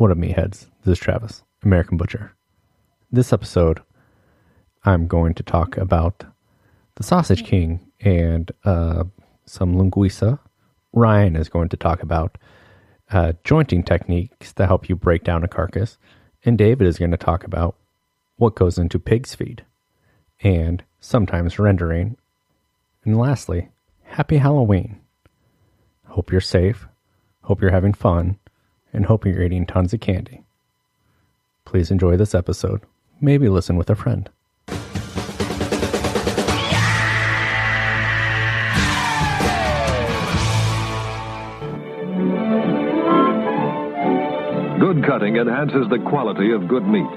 What up, meatheads? This is Travis, American Butcher. This episode, I'm going to talk about the Sausage King and some linguiça. Ryan is going to talk about jointing techniques to help you break down a carcass. And David is going to talk about what goes into pig's feed and sometimes rendering. And lastly, happy Halloween. Hope you're safe, hope you're having fun, and hope you're eating tons of candy. Please enjoy this episode. Maybe listen with a friend. Good cutting enhances the quality of good meat.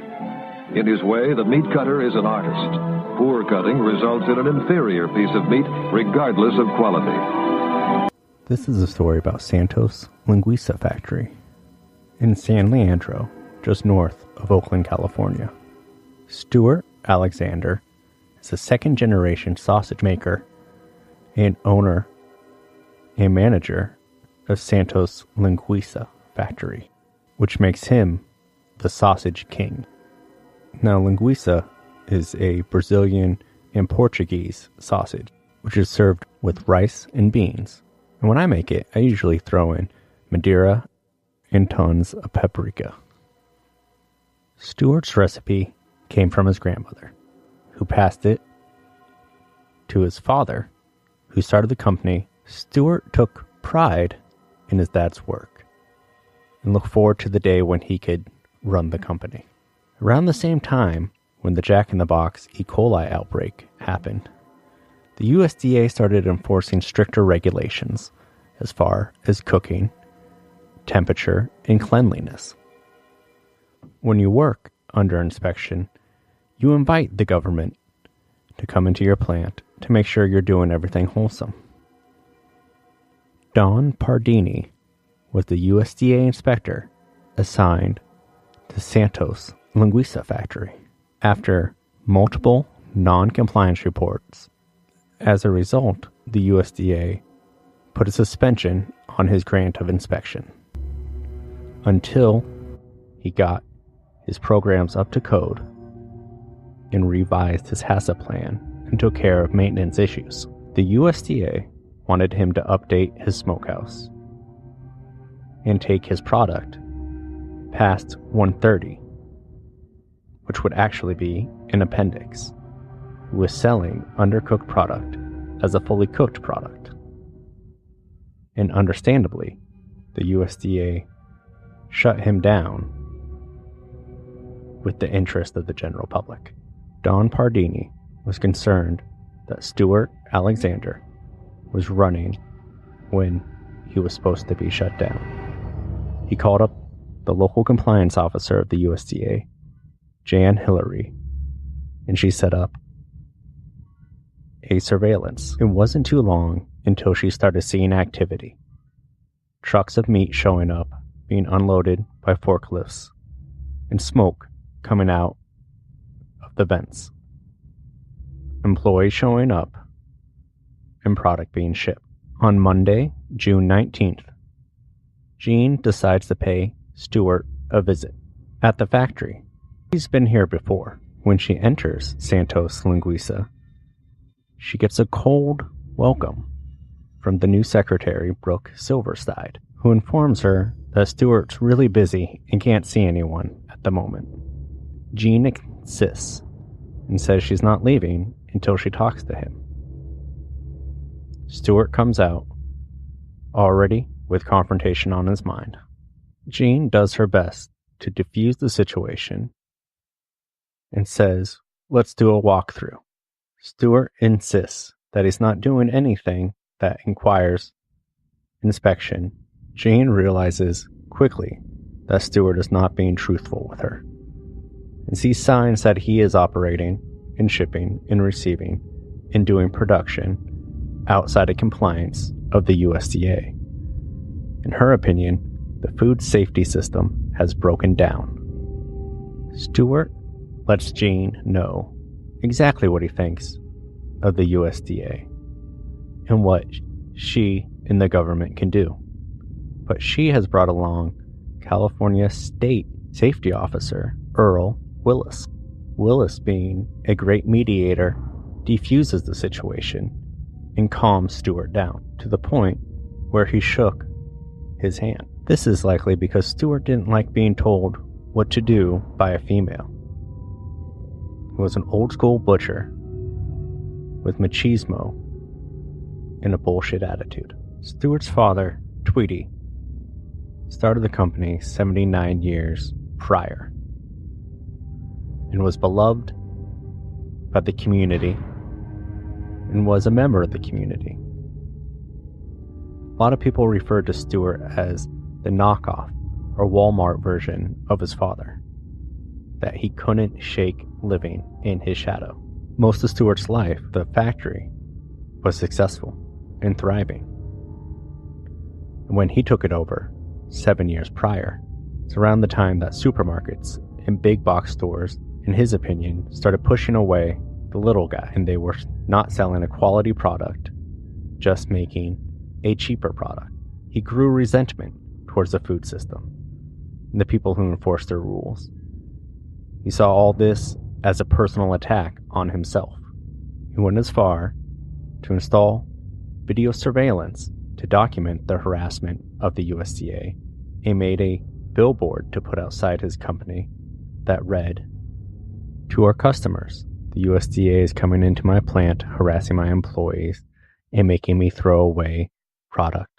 In his way, the meat cutter is an artist. Poor cutting results in an inferior piece of meat, regardless of quality. This is a story about Santos Linguiça Factory in San Leandro, just north of Oakland, California. Stuart Alexander is a second-generation sausage maker and owner and manager of Santos Linguiça Factory, which makes him the Sausage King. Now, linguiça is a Brazilian and Portuguese sausage, which is served with rice and beans. And when I make it, I usually throw in Madeira and tons of paprika. Stuart's recipe came from his grandmother, who passed it to his father, who started the company. Stuart took pride in his dad's work and looked forward to the day when he could run the company. Around the same time, when the Jack-in-the-Box E. coli outbreak happened, the USDA started enforcing stricter regulations as far as cooking, temperature, and cleanliness. When you work under inspection, you invite the government to come into your plant to make sure you're doing everything wholesome. Don Pardini was the USDA inspector assigned to Santos Linguiça Factory after multiple non-compliance reports. As a result, the USDA put a suspension on his grant of inspection until he got his programs up to code and revised his HACCP plan and took care of maintenance issues. The USDA wanted him to update his smokehouse and take his product past 130, which would actually be an appendix. He was selling undercooked product as a fully cooked product. And understandably, the USDA shut him down with the interest of the general public. Don Pardini was concerned that Stuart Alexander was running when he was supposed to be shut down. He called up the local compliance officer of the USDA, Jan Hillary, and she set up a surveillance. It wasn't too long until she started seeing activity. Trucks of meat showing up, being unloaded by forklifts, and smoke coming out of the vents. Employees showing up, and product being shipped. On Monday, June 19th, Jean decides to pay Stuart a visit at the factory. He's been here before. When she enters Santos Linguiça, she gets a cold welcome from the new secretary, Brooke Silverstein, who informs her that Stuart's really busy and can't see anyone at the moment. Jean insists and says she's not leaving until she talks to him. Stuart comes out, already with confrontation on his mind. Jean does her best to defuse the situation and says, "Let's do a walkthrough." Stuart insists that he's not doing anything that requires inspection. Jean realizes quickly that Stuart is not being truthful with her and sees signs that he is operating and shipping and receiving and doing production outside of compliance of the USDA. In her opinion, the food safety system has broken down. Stuart lets Jean know exactly what he thinks of the USDA and what she and the government can do. But she has brought along California State Safety Officer Earl Willis. Willis, being a great mediator, defuses the situation and calms Stewart down to the point where he shook his hand. This is likely because Stewart didn't like being told what to do by a female. He was an old-school butcher with machismo and a bullshit attitude. Stewart's father, Tweety, started the company 79 years prior and was beloved by the community and was a member of the community. A lot of people referred to Stewart as the knockoff or Walmart version of his father, that he couldn't shake living in his shadow. Most of Stewart's life, the factory was successful and thriving. And when he took it over 7 years prior, it's around the time that supermarkets and big box stores, in his opinion, started pushing away the little guy, and they were not selling a quality product, just making a cheaper product. He grew resentment towards the food system and the people who enforced their rules. He saw all this as a personal attack on himself. He went as far to install video surveillance to document the harassment of the USDA and made a billboard to put outside his company that read, "To our customers, the USDA is coming into my plant, harassing my employees and making me throw away product.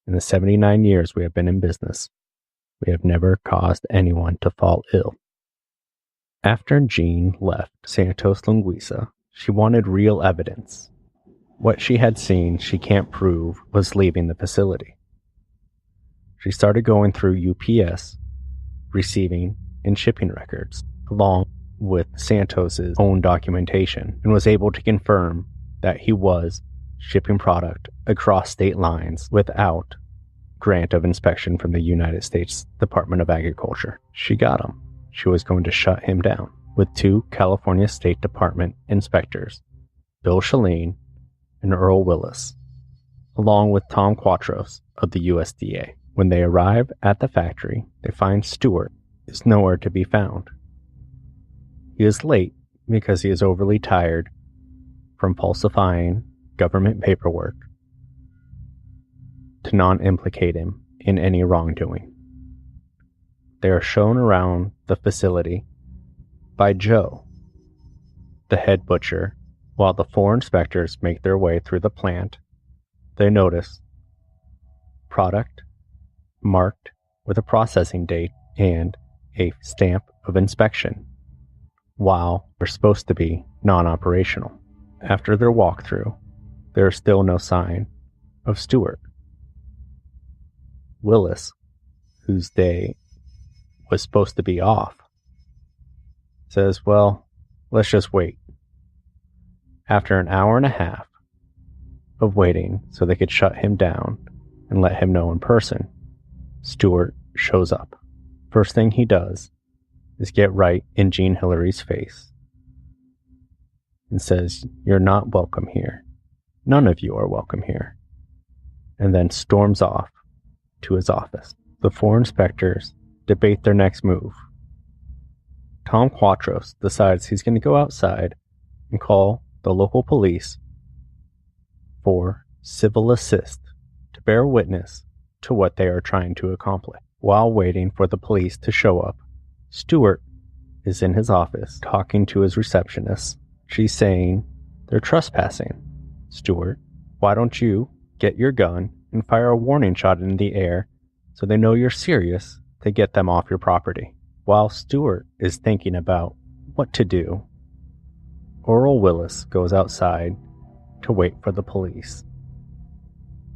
In the 79 years we have been in business, we have never caused anyone to fall ill." After Jean left Santos Linguiça, she wanted real evidence. What she had seen she can't prove was leaving the facility. She started going through UPS, receiving and shipping records, along with Santos's own documentation, and was able to confirm that he was shipping product across state lines without grant of inspection from the United States Department of Agriculture. She got him. She was going to shut him down with 2 California State Department inspectors, Bill Shaleen and Earl Willis, along with Tom Quatros of the USDA. When they arrive at the factory, they find Stewart is nowhere to be found. He is late because he is overly tired from falsifying government paperwork to not implicate him in any wrongdoing. They are shown around the facility by Joe, the head butcher. While the 4 inspectors make their way through the plant, they notice product marked with a processing date and a stamp of inspection, while they're supposed to be non-operational. After their walkthrough, there is still no sign of Stewart. Willis, whose day was supposed to be off, says, "Well, let's just wait." After an hour and a half of waiting so they could shut him down and let him know in person, Stewart shows up. First thing he does is get right in Jean Hillary's face and says, "You're not welcome here. None of you are welcome here," and then storms off to his office. The 4 inspectors debate their next move. Tom Quatros decides he's going to go outside and call the local police for civil assist to bear witness to what they are trying to accomplish. While waiting for the police to show up, Stewart is in his office talking to his receptionist. She's saying, "They're trespassing. Stewart, why don't you get your gun and fire a warning shot in the air so they know you're serious to get them off your property?" While Stewart is thinking about what to do, Earl Willis goes outside to wait for the police.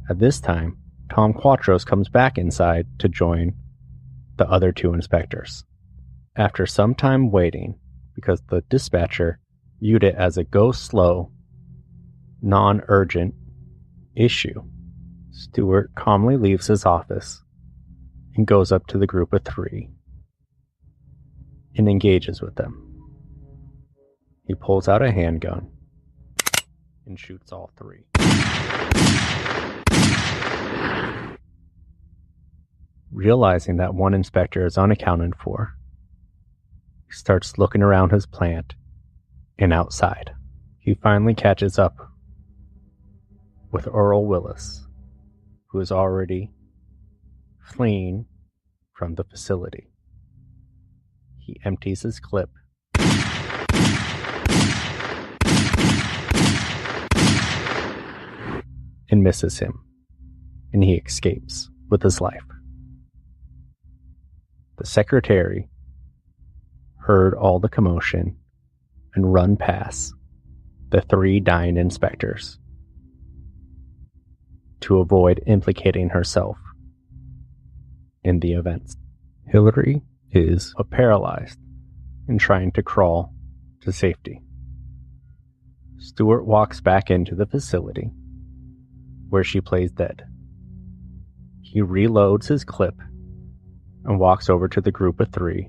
At this time, Tom Quatros comes back inside to join the other 2 inspectors. After some time waiting, because the dispatcher viewed it as a go-slow, non-urgent issue, Stewart calmly leaves his office and goes up to the group of 3 and engages with them. He pulls out a handgun and shoots all 3. Realizing that one inspector is unaccounted for, he starts looking around his plant and outside. He finally catches up with Earl Willis, who is already fleeing from the facility. He empties his clip and misses him, and he escapes with his life. The secretary heard all the commotion and run past the 3 dying inspectors to avoid implicating herself in the events. Hillary is paralyzed and trying to crawl to safety. Stewart walks back into the facility where she plays dead. He reloads his clip and walks over to the group of 3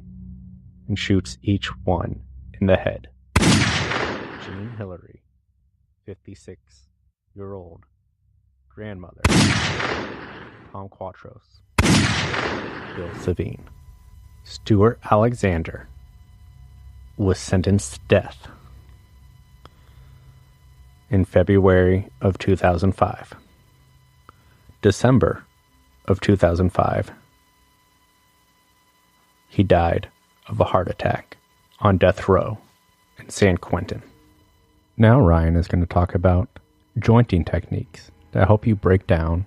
and shoots each one in the head. Jean Hillary, 56-year-old grandmother, Tom Quatros, Bill Savine. Stewart Alexander was sentenced to death in February of 2005. December of 2005, he died of a heart attack on death row in San Quentin. Now Ryan is going to talk about jointing techniques that help you break down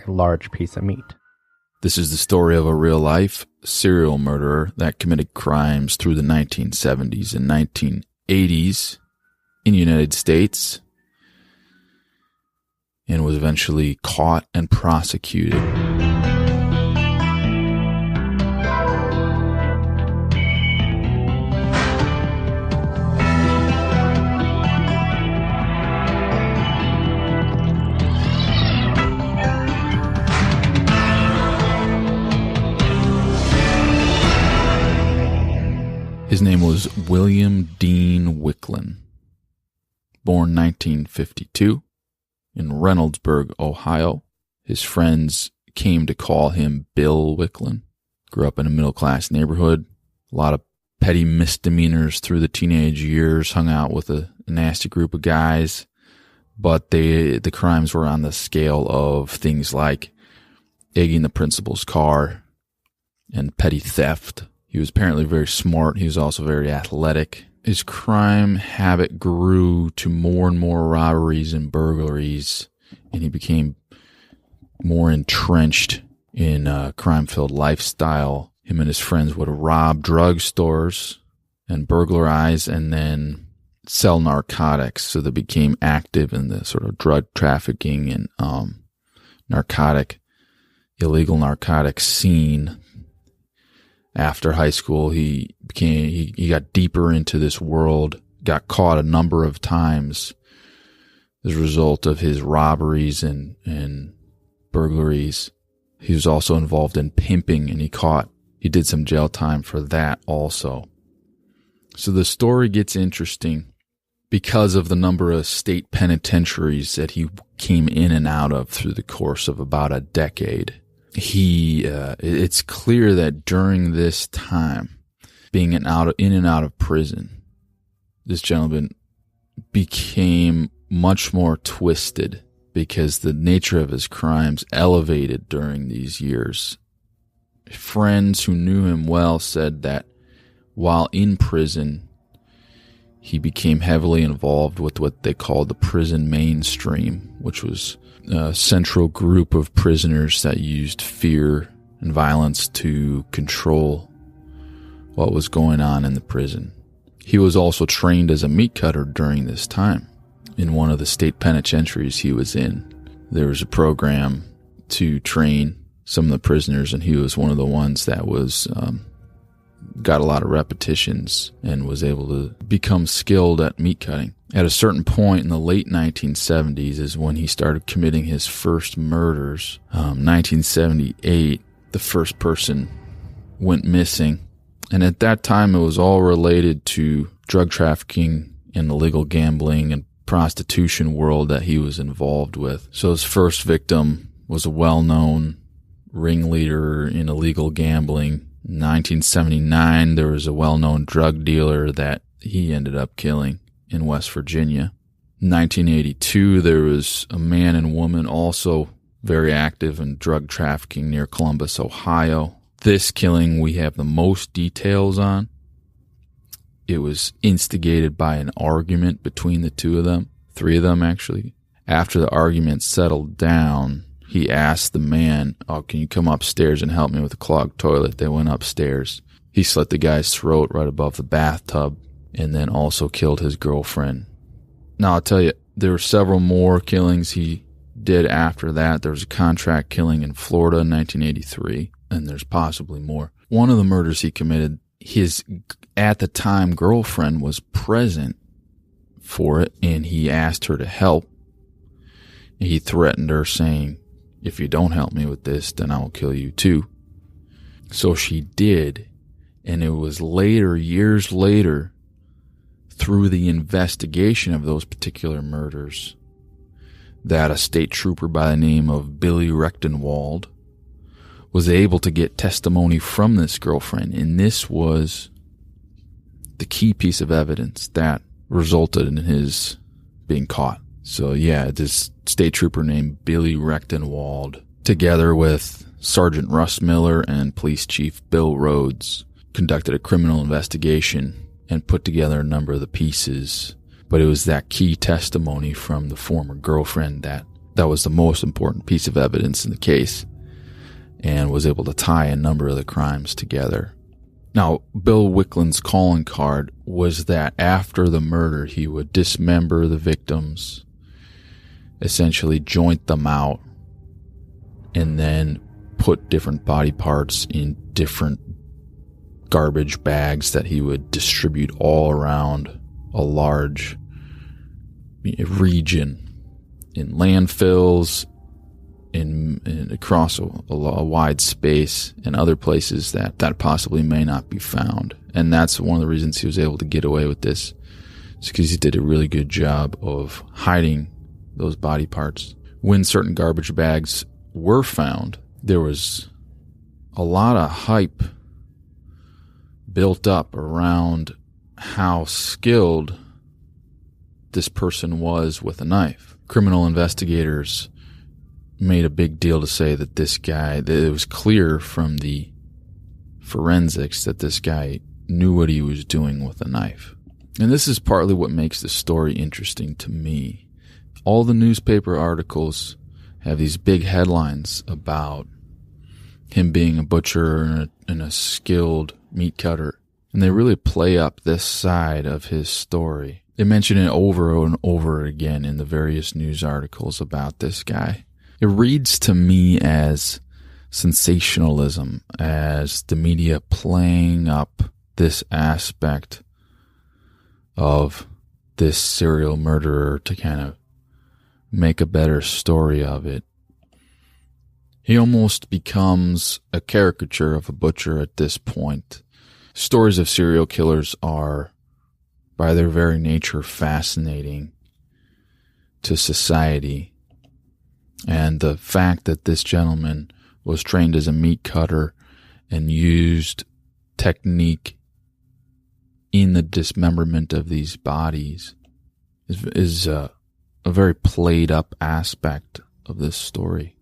a large piece of meat. This is the story of a real-life serial murderer that committed crimes through the 1970s and 1980s in the United States and was eventually caught and prosecuted. His name was William Dean Wickline, born 1952 in Reynoldsburg, Ohio. His friends came to call him Bill Wickline. Grew up in a middle-class neighborhood, a lot of petty misdemeanors through the teenage years, hung out with a nasty group of guys, but the crimes were on the scale of things like egging the principal's car and petty theft. He was apparently very smart. He was also very athletic. His crime habit grew to more and more robberies and burglaries, and he became more entrenched in a crime-filled lifestyle. Him and his friends would rob drugstores and burglarize and then sell narcotics. So they became active in the sort of drug trafficking and illegal narcotic scene. After high school, he got deeper into this world, got caught a number of times as a result of his robberies and burglaries. He was also involved in pimping, and he did some jail time for that also. So the story gets interesting because of the number of state penitentiaries that he came in and out of through the course of about a decade. It's clear that during this time, being in and out of prison, this gentleman became much more twisted because the nature of his crimes elevated during these years. Friends who knew him well said that while in prison, he became heavily involved with what they called the prison mainstream, which was a central group of prisoners that used fear and violence to control what was going on in the prison. He was also trained as a meat cutter during this time. In one of the state penitentiaries he was in, there was a program to train some of the prisoners, and he was one of the ones that was got a lot of repetitions and was able to become skilled at meat cutting. At a certain point in the late 1970s is when he started committing his first murders. 1978, the first person went missing. And at that time, it was all related to drug trafficking and illegal gambling and prostitution world that he was involved with. So his first victim was a well-known ringleader in illegal gambling. In 1979, there was a well-known drug dealer that he ended up killing in West Virginia. In 1982, there was a man and woman also very active in drug trafficking near Columbus, Ohio. This killing we have the most details on. It was instigated by an argument between the two of them, three of them actually. After the argument settled down, he asked the man, can you come upstairs and help me with the clogged toilet? They went upstairs. He slit the guy's throat right above the bathtub and then also killed his girlfriend. Now, I'll tell you, there were several more killings he did after that. There was a contract killing in Florida in 1983, and there's possibly more. One of the murders he committed, his, at the time, girlfriend was present for it, and he asked her to help. He threatened her, saying, if you don't help me with this, then I will kill you too. So she did, and it was later, years later, through the investigation of those particular murders, that a state trooper by the name of Billy Rechtenwald was able to get testimony from this girlfriend, and this was the key piece of evidence that resulted in his being caught. So yeah, this state trooper named Billy Rechtenwald, together with Sergeant Russ Miller and Police Chief Bill Rhodes, conducted a criminal investigation and put together a number of the pieces. But it was that key testimony from the former girlfriend that was the most important piece of evidence in the case and was able to tie a number of the crimes together. Now, Bill Wickline's calling card was that after the murder, he would dismember the victims, essentially joint them out, and then put different body parts in different garbage bags that he would distribute all around a large region, in landfills, in across a wide space, and other places that possibly may not be found. And that's one of the reasons he was able to get away with this. It's because he did a really good job of hiding those body parts. When certain garbage bags were found, there was a lot of hype built up around how skilled this person was with a knife. Criminal investigators made a big deal to say that this guy, that it was clear from the forensics that this guy knew what he was doing with a knife. And this is partly what makes the story interesting to me. All the newspaper articles have these big headlines about him being a butcher and a skilled meat cutter, and they really play up this side of his story. They mention it over and over again in the various news articles about this guy. It reads to me as sensationalism, as the media playing up this aspect of this serial murderer to kind of make a better story of it. He almost becomes a caricature of a butcher at this point. Stories of serial killers are, by their very nature, fascinating to society. And the fact that this gentleman was trained as a meat cutter and used technique in the dismemberment of these bodies is a very played up aspect of this story.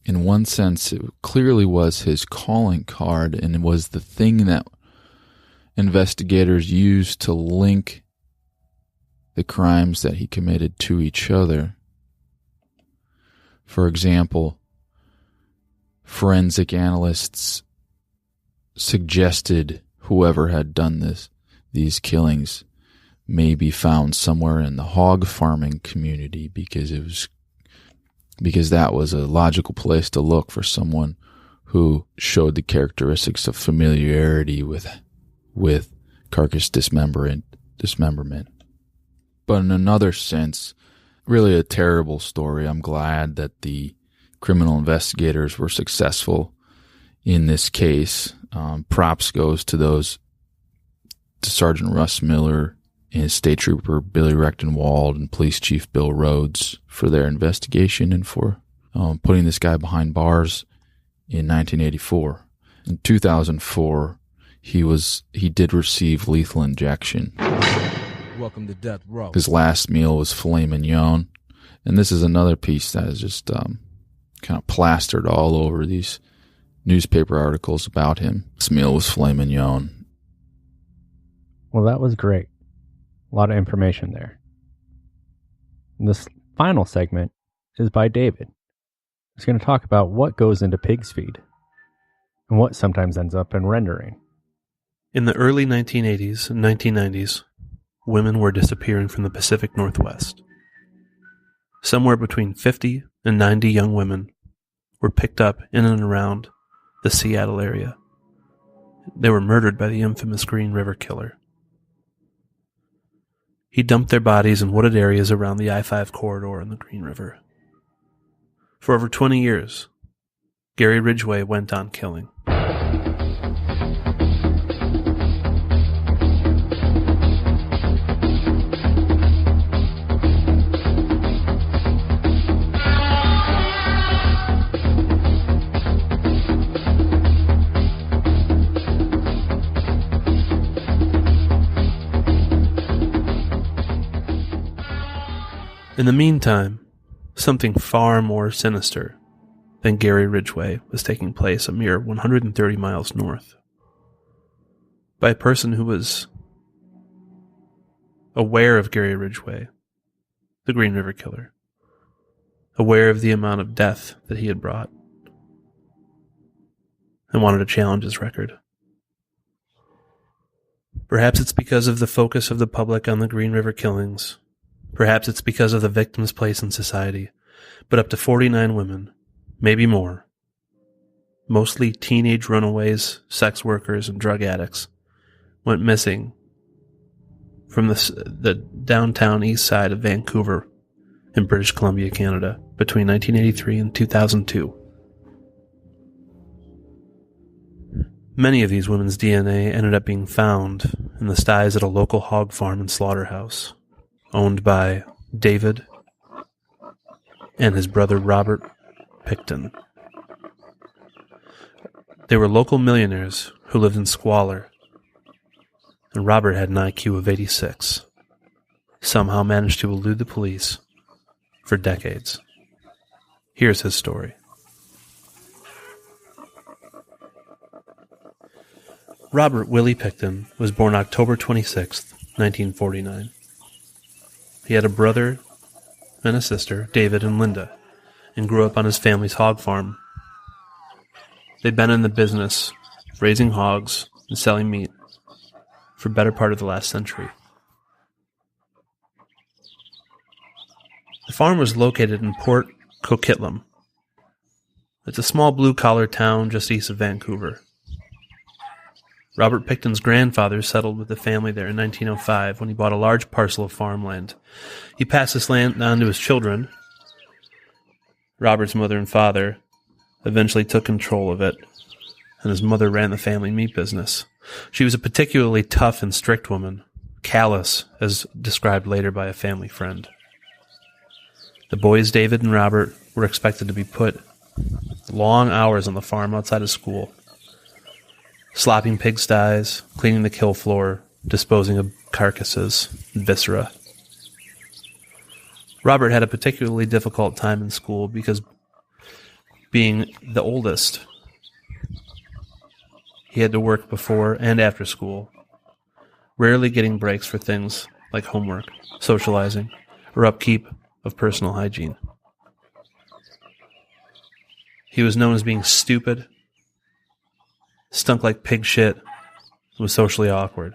In one sense, it clearly was his calling card, and it was the thing that investigators used to link the crimes that he committed to each other. For example, forensic analysts suggested whoever had done these killings may be found somewhere in the hog farming community because that was a logical place to look for someone who showed the characteristics of familiarity with carcass dismemberment. But in another sense, really a terrible story. I'm glad that the criminal investigators were successful in this case. Props goes to Sergeant Russ Miller and State Trooper Billy Rechtenwald and Police Chief Bill Rhodes for their investigation and for putting this guy behind bars in 1984. In 2004, he did receive lethal injection. Welcome to death row. His last meal was filet mignon, and this is another piece that is just kind of plastered all over these newspaper articles about him. His meal was filet mignon. Well, that was great. A lot of information there. This final segment is by David. He's going to talk about what goes into pig's feed and what sometimes ends up in rendering. In the early 1980s and 1990s, women were disappearing from the Pacific Northwest. Somewhere between 50 and 90 young women were picked up in and around the Seattle area. They were murdered by the infamous Green River Killer. He dumped their bodies in wooded areas around the I-5 corridor in the Green River. For over 20 years, Gary Ridgway went on killing. In the meantime, something far more sinister than Gary Ridgway was taking place a mere 130 miles north, by a person who was aware of Gary Ridgway, the Green River Killer, aware of the amount of death that he had brought, and wanted to challenge his record. Perhaps it's because of the focus of the public on the Green River killings. Perhaps it's because of the victim's place in society, but up to 49 women, maybe more, mostly teenage runaways, sex workers, and drug addicts, went missing from the downtown east side of Vancouver in British Columbia, Canada, between 1983 and 2002. Many of these women's DNA ended up being found in the sties at a local hog farm and slaughterhouse, owned by David and his brother Robert Pickton. They were local millionaires who lived in squalor, and Robert had an IQ of 86, somehow managed to elude the police for decades. Here's his story. Robert Willie Pickton was born October 26, 1949. He had a brother and a sister, David and Linda, and grew up on his family's hog farm. They'd been in the business, raising hogs and selling meat, for the better part of the last century. The farm was located in Port Coquitlam. It's a small blue-collar town just east of Vancouver. Robert Pickton's grandfather settled with the family there in 1905 when he bought a large parcel of farmland. He passed this land on to his children. Robert's mother and father eventually took control of it, and his mother ran the family meat business. She was a particularly tough and strict woman, callous, as described later by a family friend. The boys, David and Robert, were expected to be put long hours on the farm outside of school, slopping pigsties, cleaning the kill floor, disposing of carcasses and viscera. Robert had a particularly difficult time in school because, being the oldest, he had to work before and after school, rarely getting breaks for things like homework, socializing, or upkeep of personal hygiene. He was known as being stupid, stunk like pig shit, and was socially awkward.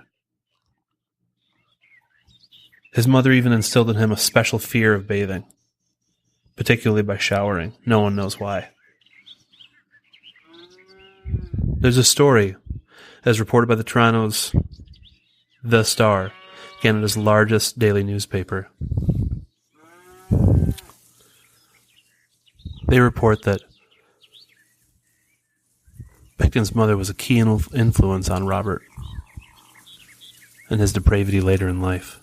His mother even instilled in him a special fear of bathing, particularly by showering. No one knows why. There's a story, as reported by the Toronto's The Star, Canada's largest daily newspaper. They report that Pickton's mother was a key influence on Robert and his depravity later in life.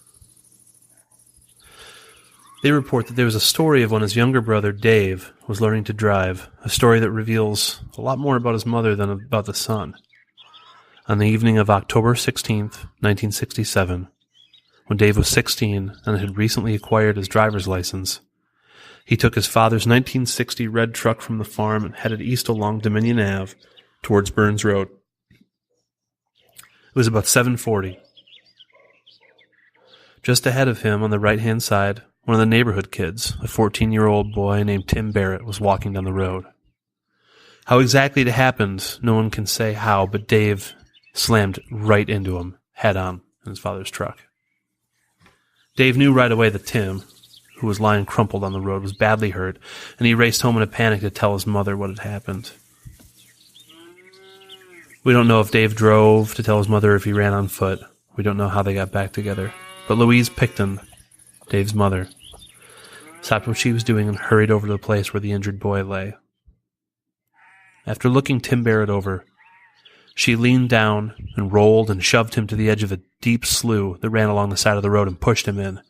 They report that there was a story of when his younger brother, Dave, was learning to drive, a story that reveals a lot more about his mother than about the son. On the evening of October 16th, 1967, when Dave was 16 and had recently acquired his driver's license, he took his father's 1960 red truck from the farm and headed east along Dominion Ave towards Burns Road. It was about 7:40. Just ahead of him on the right-hand side, one of the neighborhood kids, a 14-year-old boy named Tim Barrett, was walking down the road. How exactly it happened, no one can say how, but Dave slammed right into him, head-on, in his father's truck. Dave knew right away that Tim, who was lying crumpled on the road, was badly hurt, and he raced home in a panic to tell his mother what had happened. We don't know if Dave drove to tell his mother or if he ran on foot. We don't know how they got back together. But Louise Picton, Dave's mother, stopped what she was doing and hurried over to the place where the injured boy lay. After looking Tim Barrett over, she leaned down and rolled and shoved him to the edge of a deep slough that ran along the side of the road and pushed him in.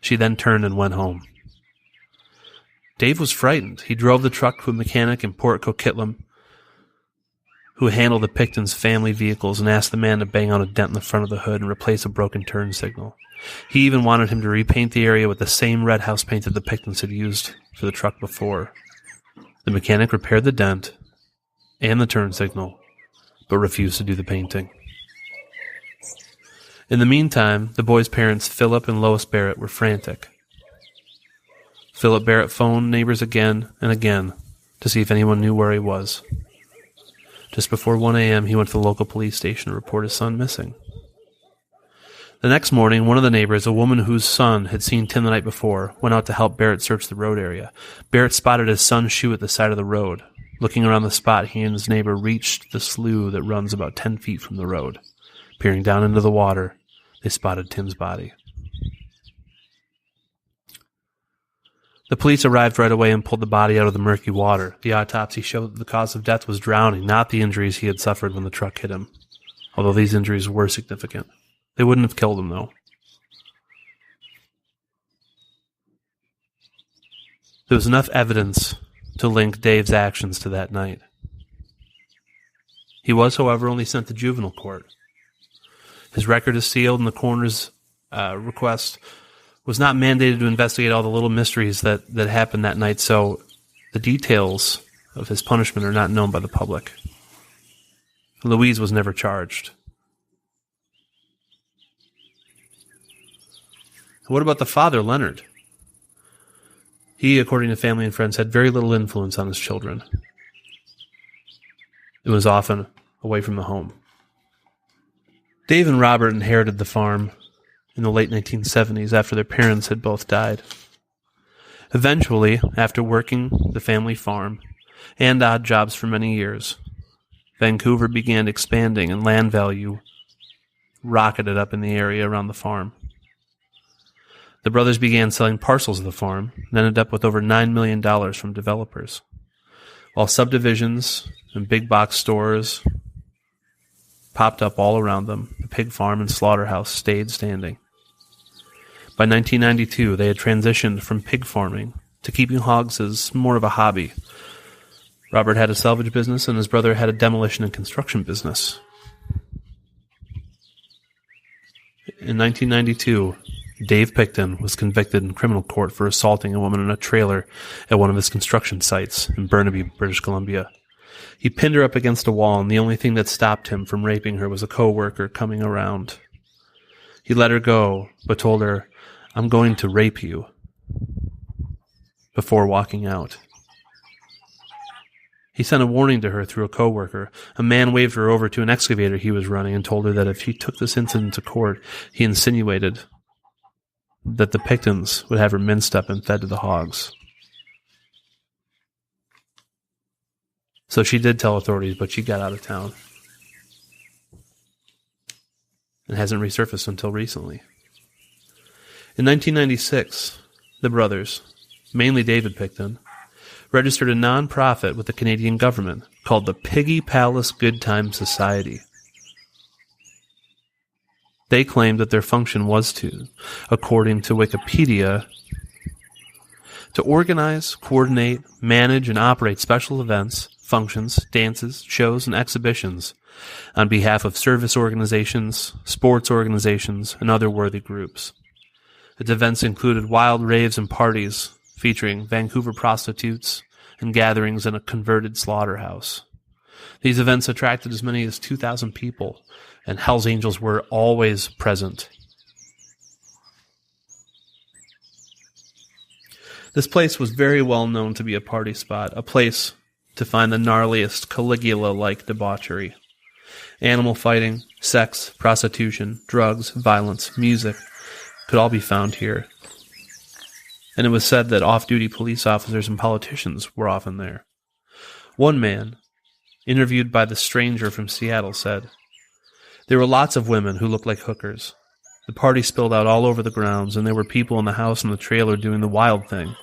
She then turned and went home. Dave was frightened. He drove the truck to a mechanic in Port Coquitlam who handled the Picton's family vehicles and asked the man to bang on a dent in the front of the hood and replace a broken turn signal. He even wanted him to repaint the area with the same red house paint that the Pictons had used for the truck before. The mechanic repaired the dent and the turn signal, but refused to do the painting. In the meantime, the boy's parents, Philip and Lois Barrett, were frantic. Philip Barrett phoned neighbors again and again to see if anyone knew where he was. Just before 1 a.m., he went to the local police station to report his son missing. The next morning, one of the neighbors, a woman whose son had seen Tim the night before, went out to help Barrett search the road area. Barrett spotted his son's shoe at the side of the road. Looking around the spot, he and his neighbor reached the slough that runs about 10 feet from the road. Peering down into the water, they spotted Tim's body. The police arrived right away and pulled the body out of the murky water. The autopsy showed that the cause of death was drowning, not the injuries he had suffered when the truck hit him, although these injuries were significant. They wouldn't have killed him, though. There was enough evidence to link Dave's actions to that night. He was, however, only sent to juvenile court. His record is sealed, and the coroner's request was not mandated to investigate all the little mysteries that happened that night, so the details of his punishment are not known by the public. Louise was never charged. What about the father, Leonard? He, according to family and friends, had very little influence on his children. It was often away from the home. Dave and Robert inherited the farm in the late 1970s after their parents had both died. Eventually, after working the family farm and odd jobs for many years, Vancouver began expanding and land value rocketed up in the area around the farm. The brothers began selling parcels of the farm and ended up with over $9 million from developers, while subdivisions and big box stores popped up all around them. The pig farm and slaughterhouse stayed standing. By 1992, they had transitioned from pig farming to keeping hogs as more of a hobby. Robert had a salvage business, and his brother had a demolition and construction business. In 1992, Dave Picton was convicted in criminal court for assaulting a woman in a trailer at one of his construction sites in Burnaby, British Columbia. He pinned her up against a wall, and the only thing that stopped him from raping her was a co-worker coming around. He let her go, but told her, "I'm going to rape you," before walking out. He sent a warning to her through a co-worker. A man waved her over to an excavator he was running and told her that if she took this incident to court, he insinuated that the Pictons would have her minced up and fed to the hogs. So she did tell authorities, but she got out of town and hasn't resurfaced until recently. In 1996, the brothers, mainly David Picton, registered a non-profit with the Canadian government called the Piggy Palace Good Time Society. They claimed that their function was to, according to Wikipedia, to organize, coordinate, manage, and operate special events, functions, dances, shows, and exhibitions on behalf of service organizations, sports organizations, and other worthy groups. Its events included wild raves and parties featuring Vancouver prostitutes and gatherings in a converted slaughterhouse. These events attracted as many as 2,000 people, and Hell's Angels were always present. This place was very well known to be a party spot, a place to find the gnarliest Caligula-like debauchery. Animal fighting, sex, prostitution, drugs, violence, music could all be found here. And it was said that off-duty police officers and politicians were often there. One man, interviewed by The Stranger from Seattle, said, "There were lots of women who looked like hookers. The party spilled out all over the grounds, and there were people in the house and the trailer doing the wild thing.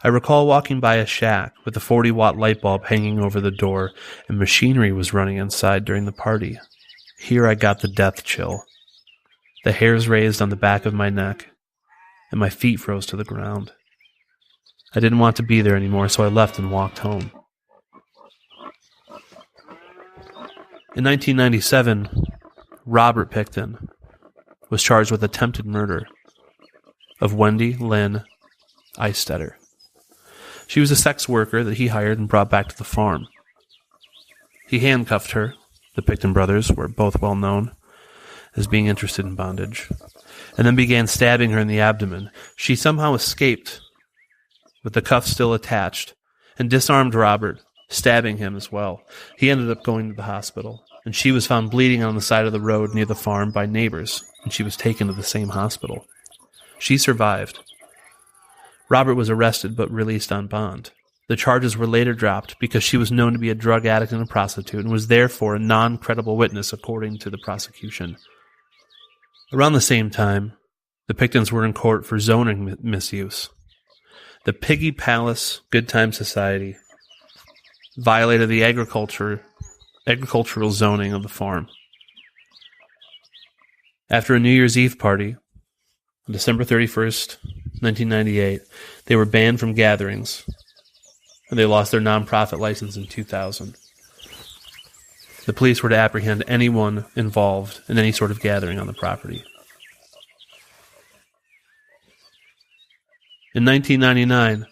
I recall walking by a shack with a 40-watt light bulb hanging over the door, and machinery was running inside during the party. Here I got the death chill. The hairs raised on the back of my neck, and my feet froze to the ground. I didn't want to be there anymore, so I left and walked home." In 1997, Robert Pickton was charged with attempted murder of Wendy Lynn Eistetter. She was a sex worker that he hired and brought back to the farm. He handcuffed her. The Pickton brothers were both well known as being interested in bondage, and then began stabbing her in the abdomen. She somehow escaped with the cuffs still attached and disarmed Robert, stabbing him as well. He ended up going to the hospital, and she was found bleeding on the side of the road near the farm by neighbors, and she was taken to the same hospital. She survived. Robert was arrested but released on bond. The charges were later dropped because she was known to be a drug addict and a prostitute and was therefore a non-credible witness according to the prosecution. Around the same time, the Picktons were in court for zoning misuse. The Piggy Palace Good Time Society violated the agricultural zoning of the farm. After a New Year's Eve party, on December 31st, 1998, they were banned from gatherings, and they lost their nonprofit license in 2000. The police were to apprehend anyone involved in any sort of gathering on the property. In 1999,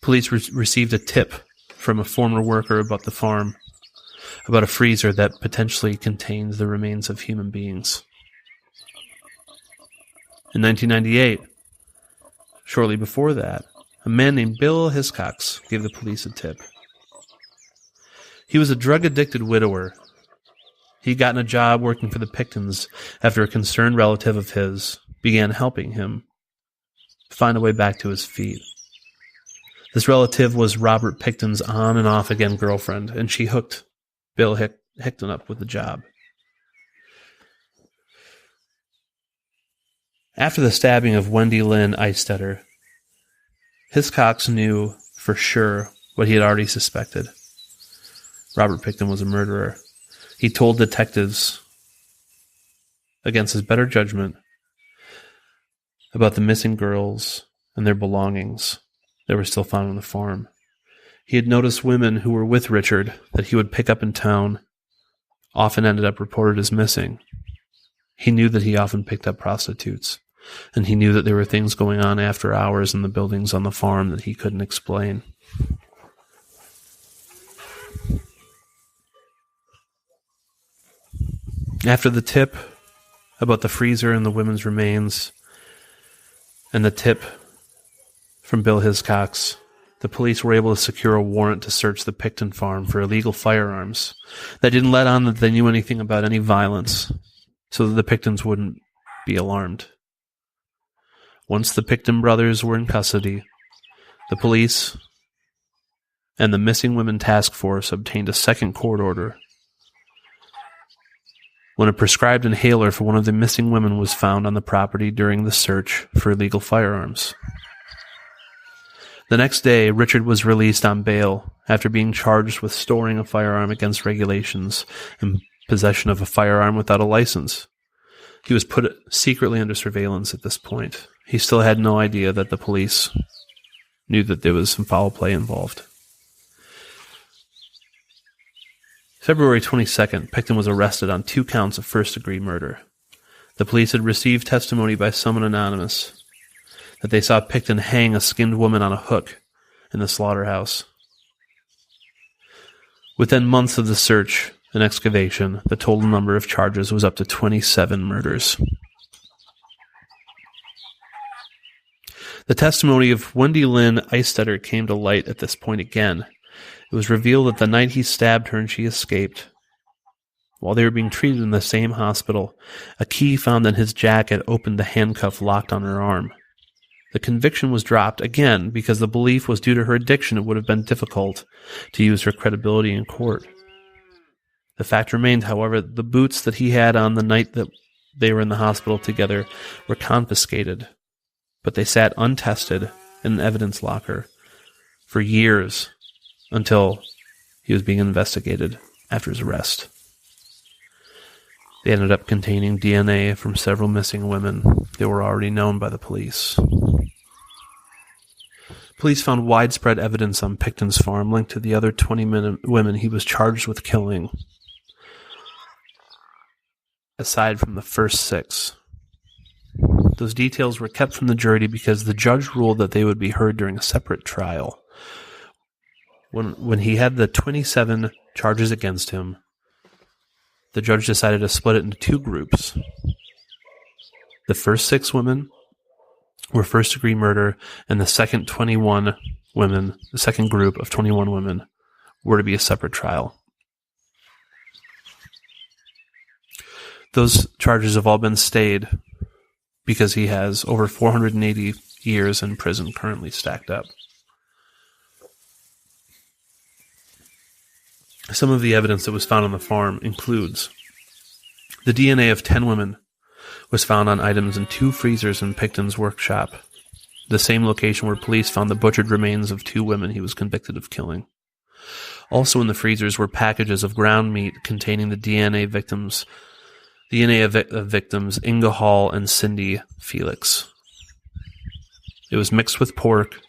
police received a tip from a former worker about the farm, about a freezer that potentially contained the remains of human beings. In 1998, shortly before that, a man named Bill Hiscox gave the police a tip. He was a drug-addicted widower. He'd gotten a job working for the Picktons after a concerned relative of his began helping him find a way back to his feet. This relative was Robert Pickton's on and off again girlfriend, and she hooked Bill Hickton up with the job. After the stabbing of Wendy Lynn Eistetter, Hiscox knew for sure what he had already suspected. Robert Pickton was a murderer. He told detectives, against his better judgment, about the missing girls and their belongings that were still found on the farm. He had noticed women who were with Richard that he would pick up in town often ended up reported as missing. He knew that he often picked up prostitutes, and he knew that there were things going on after hours in the buildings on the farm that he couldn't explain. After the tip about the freezer and the women's remains, and the tip from Bill Hiscox, the police were able to secure a warrant to search the Pickton farm for illegal firearms. That didn't let on that they knew anything about any violence, so that the Picktons wouldn't be alarmed. Once the Pickton brothers were in custody, the police and the Missing Women Task Force obtained a second court order when a prescribed inhaler for one of the missing women was found on the property during the search for illegal firearms. The next day, Richard was released on bail after being charged with storing a firearm against regulations and possession of a firearm without a license. He was put secretly under surveillance at this point. He still had no idea that the police knew that there was some foul play involved. February 22nd, Picton was arrested on 2 counts of first-degree murder. The police had received testimony by someone anonymous that they saw Picton hang a skinned woman on a hook in the slaughterhouse. Within months of the search and excavation, the total number of charges was up to 27 murders. The testimony of Wendy Lynn Eistetter came to light at this point again. It was revealed that the night he stabbed her and she escaped, while they were being treated in the same hospital, a key found in his jacket opened the handcuff locked on her arm. The conviction was dropped again because the belief was due to her addiction. It would have been difficult to use her credibility in court. The fact remained, however, the boots that he had on the night that they were in the hospital together were confiscated, but they sat untested in an evidence locker for years until he was being investigated after his arrest. They ended up containing DNA from several missing women that were already known by the police. Police found widespread evidence on Picton's farm linked to the other 20 women he was charged with killing, aside from the first 6. Those details were kept from the jury because the judge ruled that they would be heard during a separate trial. When he had the 27 charges against him, the judge decided to split it into 2 groups. The first 6 women were first-degree murder, and the second 21 women, the second group of 21 women, were to be a separate trial. Those charges have all been stayed because he has over 480 years in prison currently stacked up. Some of the evidence that was found on the farm includes the DNA of 10 women was found on items in 2 freezers in Picton's workshop, the same location where police found the butchered remains of 2 women he was convicted of killing. Also in the freezers were packages of ground meat containing the DNA of victims Inga Hall and Cindy Felix. It was mixed with pork,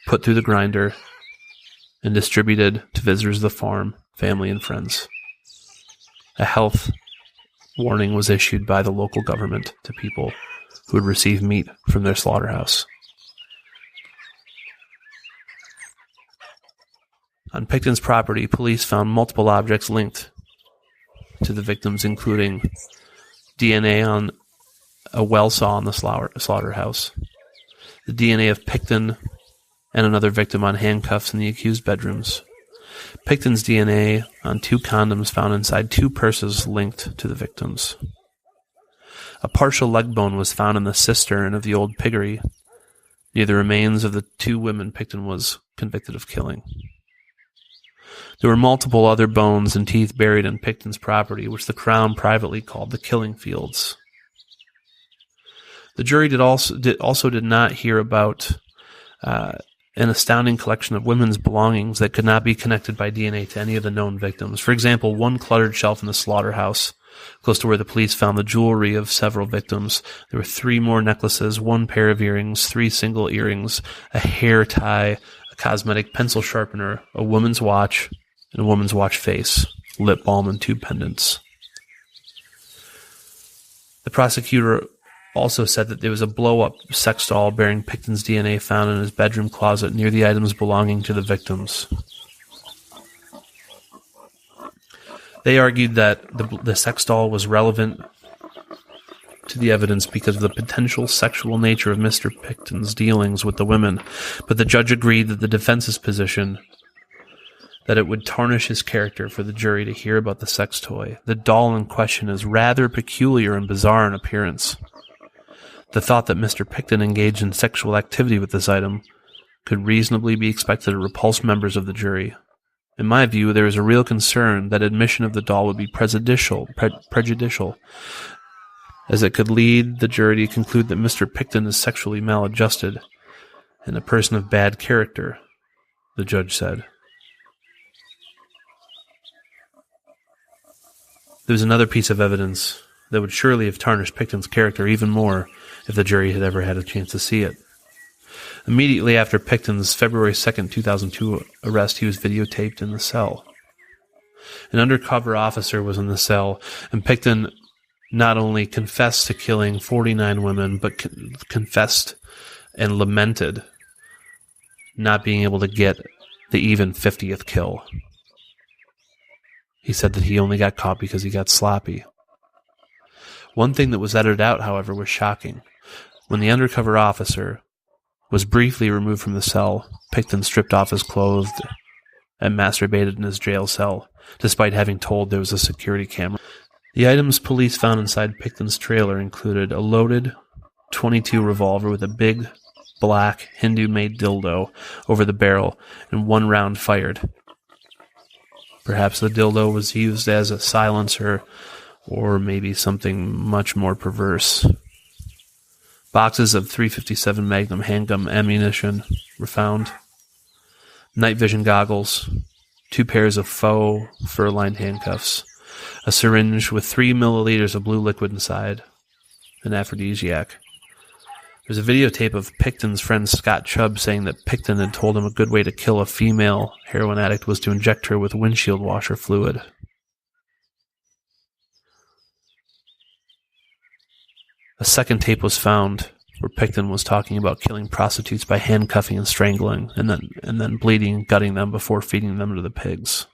put through the grinder, and distributed to visitors of the farm, family, and friends. A health warning was issued by the local government to people who would receive meat from their slaughterhouse. On Picton's property, police found multiple objects linked to the victims, including DNA on a well saw in the slaughterhouse, the DNA of Picton and another victim on handcuffs in the accused bedrooms, Picton's DNA on 2 condoms found inside 2 purses linked to the victims. A partial leg bone was found in the cistern of the old piggery near the remains of the 2 women Picton was convicted of killing. There were multiple other bones and teeth buried in Picton's property, which the Crown privately called the killing fields. The jury did not hear about an astounding collection of women's belongings that could not be connected by DNA to any of the known victims. For example, one cluttered shelf in the slaughterhouse, close to where the police found the jewelry of several victims. There were 3 more necklaces, 1 pair of earrings, 3 single earrings, a hair tie, a cosmetic pencil sharpener, a woman's watch, and a woman's watch face, lip balm, and 2 pendants. The prosecutor also said that there was a blow-up sex doll bearing Picton's DNA found in his bedroom closet near the items belonging to the victims. They argued that the sex doll was relevant to the evidence because of the potential sexual nature of Mr. Picton's dealings with the women, but the judge agreed that the defense's position that it would tarnish his character for the jury to hear about the sex toy. The doll in question is rather peculiar and bizarre in appearance. The thought that Mr. Picton engaged in sexual activity with this item could reasonably be expected to repulse members of the jury. In my view, there is a real concern that admission of the doll would be prejudicial, as it could lead the jury to conclude that Mr. Picton is sexually maladjusted and a person of bad character, the judge said. There was another piece of evidence that would surely have tarnished Picton's character even more if the jury had ever had a chance to see it. Immediately after Picton's February 2nd, 2002 arrest, he was videotaped in the cell. An undercover officer was in the cell, and Picton not only confessed to killing 49 women, but confessed and lamented not being able to get the even 50th kill. He said that he only got caught because he got sloppy. One thing that was edited out, however, was shocking. When the undercover officer was briefly removed from the cell, Picton stripped off his clothes and masturbated in his jail cell, despite having told there was a security camera. The items police found inside Picton's trailer included a loaded .22 revolver with a big, black, Hindu-made dildo over the barrel and one round fired. Perhaps the dildo was used as a silencer, or maybe something much more perverse. Boxes of .357 Magnum handgun ammunition were found. Night vision goggles, 2 pairs of faux fur-lined handcuffs, a syringe with 3 milliliters of blue liquid inside, an aphrodisiac. There's a videotape of Picton's friend Scott Chubb saying that Picton had told him a good way to kill a female heroin addict was to inject her with windshield washer fluid. A second tape was found where Picton was talking about killing prostitutes by handcuffing and strangling, and then bleeding and gutting them before feeding them to the pigs.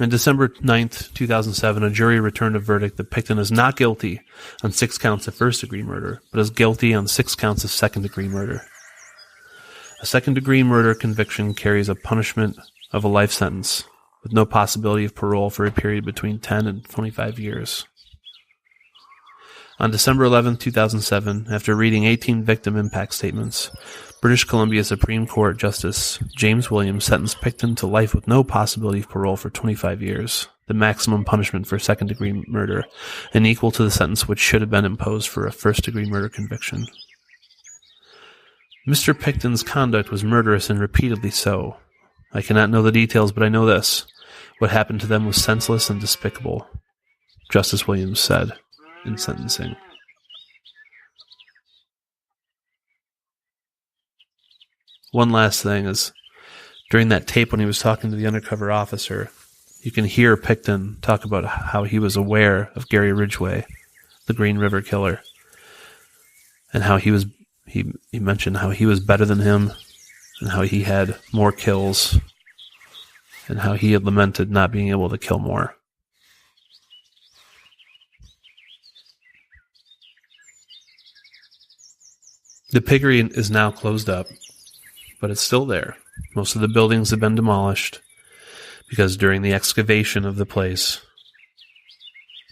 On December 9th, 2007, a jury returned a verdict that Picton is not guilty on 6 counts of first-degree murder, but is guilty on 6 counts of second-degree murder. A second-degree murder conviction carries a punishment of a life sentence, with no possibility of parole for a period between 10 and 25 years. On December 11, 2007, after reading 18 victim impact statements, British Columbia Supreme Court Justice James Williams sentenced Picton to life with no possibility of parole for 25 years, the maximum punishment for second-degree murder, and equal to the sentence which should have been imposed for a first-degree murder conviction. Mr. Picton's conduct was murderous and repeatedly so. I cannot know the details, but I know this. What happened to them was senseless and despicable, Justice Williams said in sentencing. One last thing is, during that tape when he was talking to the undercover officer, you can hear Picton talk about how he was aware of Gary Ridgway, the Green River Killer, and how he mentioned how he was better than him, and how he had more kills, and how he had lamented not being able to kill more. The piggery is now closed up, but it's still there. Most of the buildings have been demolished because during the excavation of the place,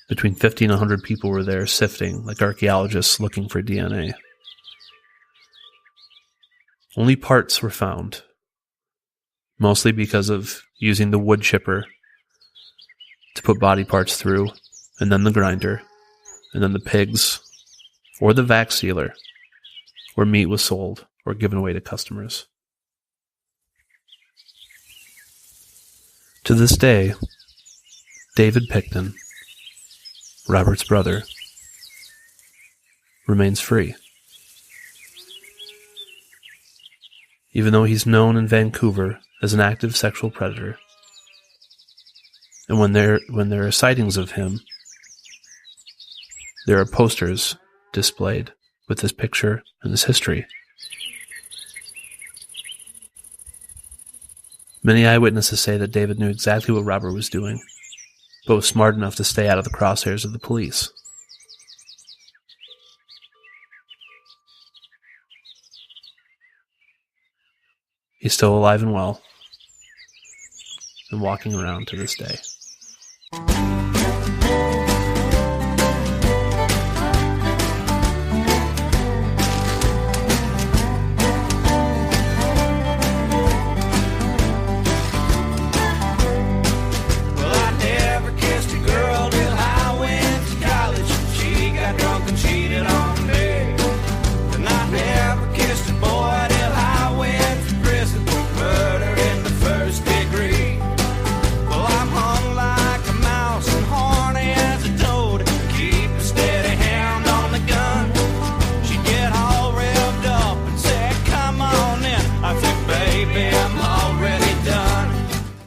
between 50 and 100 people were there sifting like archaeologists looking for DNA. Only parts were found, mostly because of using the wood chipper to put body parts through, and then the grinder, and then the pigs, or the vac sealer, where meat was sold or given away to customers. To this day, David Picton, Robert's brother, remains free. Even though he's known in Vancouver as an active sexual predator, and when there are sightings of him, there are posters displayed with his picture and his history. Many eyewitnesses say that David knew exactly what Robert was doing, but was smart enough to stay out of the crosshairs of the police. He's still alive and well, and walking around to this day.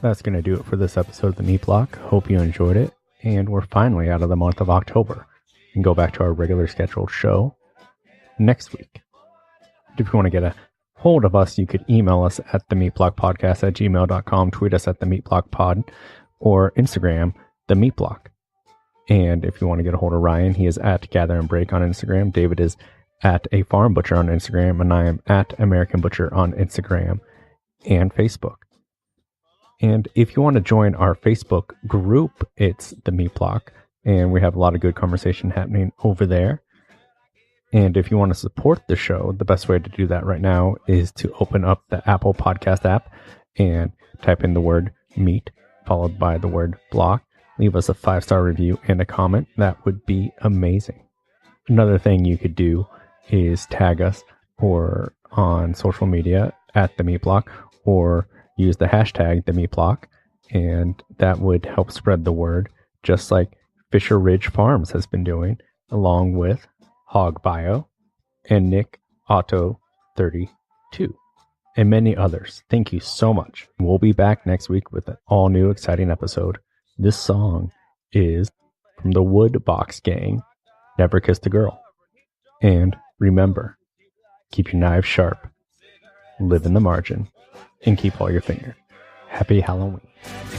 that's going to do it for this episode of the Meat Block. Hope you enjoyed it. And we're finally out of the month of October and go back to our regular scheduled show next week. If you want to get a hold of us, you could email us at themeatblockpodcast@gmail.com, tweet us at themeatblockpod, or Instagram, themeatblock. And if you want to get a hold of Ryan, he is at Gather and Break on Instagram. David is at A Farm Butcher on Instagram, and I am at American Butcher on Instagram and Facebook. And if you want to join our Facebook group, it's the Meat Block, and we have a lot of good conversation happening over there. And if you want to support the show, the best way to do that right now is to open up the Apple Podcast app and type in the word meat, followed by the word block. Leave us a 5-star review and a comment. That would be amazing. Another thing you could do is tag us or on social media at the Meat Block, or use the hashtag the Meat Block, and that would help spread the word, just like Fisher Ridge Farms has been doing, along with Hog Bio and Nick Otto 32 and many others. Thank you so much. We'll be back next week with an all new exciting episode. This song is from the Woodbox Gang, Never Kissed a Girl. And remember, keep your knives sharp, live in the margin, and keep all your fingers. Happy Halloween.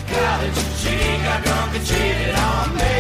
College, she got drunk and cheated on me.